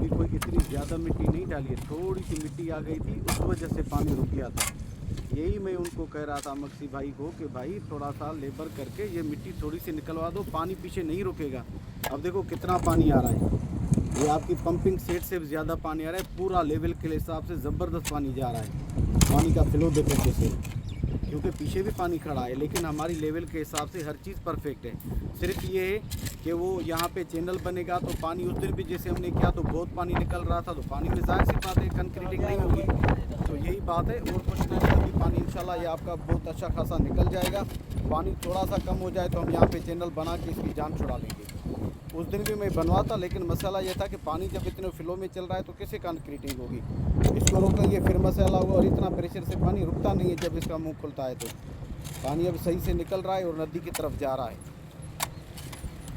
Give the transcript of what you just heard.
अभी कोई इतनी ज़्यादा मिट्टी नहीं डाली है, थोड़ी सी मिट्टी आ गई थी, उस वजह से पानी रुक गया था। यही मैं उनको कह रहा था मक्सी भाई को कि भाई थोड़ा सा लेबर करके ये मिट्टी थोड़ी सी निकलवा दो, पानी पीछे नहीं रुकेगा। अब देखो कितना पानी आ रहा है, ये आपकी पंपिंग सेट से ज़्यादा पानी आ रहा है, पूरा लेवल के हिसाब से ज़बरदस्त पानी जा रहा है। पानी का फ्लो देखो कैसे, क्योंकि पीछे भी पानी खड़ा है, लेकिन हमारी लेवल के हिसाब से हर चीज़ परफेक्ट है। सिर्फ ये है कि वो यहाँ पे चैनल बनेगा तो पानी, उस दिन भी जैसे हमने किया तो बहुत पानी निकल रहा था, तो पानी में जाहिर सी बात है कंक्रीटिंग नहीं होगी, तो यही बात है। और कुछ नहीं है, अभी पानी इंशाल्लाह ये आपका बहुत अच्छा खासा निकल जाएगा। पानी थोड़ा सा कम हो जाए तो हम यहाँ पे चैनल बना के इसकी जान छुड़ा लेंगे। उस दिन भी मैं बनवाता, लेकिन मसाला ये था कि पानी जब इतने फ्लो में चल रहा है तो कैसे कंक्रीटिंग होगी, इसको रोकेंगे फिर मसाला हुआ। और इतना प्रेशर से पानी रुकता नहीं है, जब इसका मुंह खुलता है तो पानी अब सही से निकल रहा है और नदी की तरफ जा रहा है।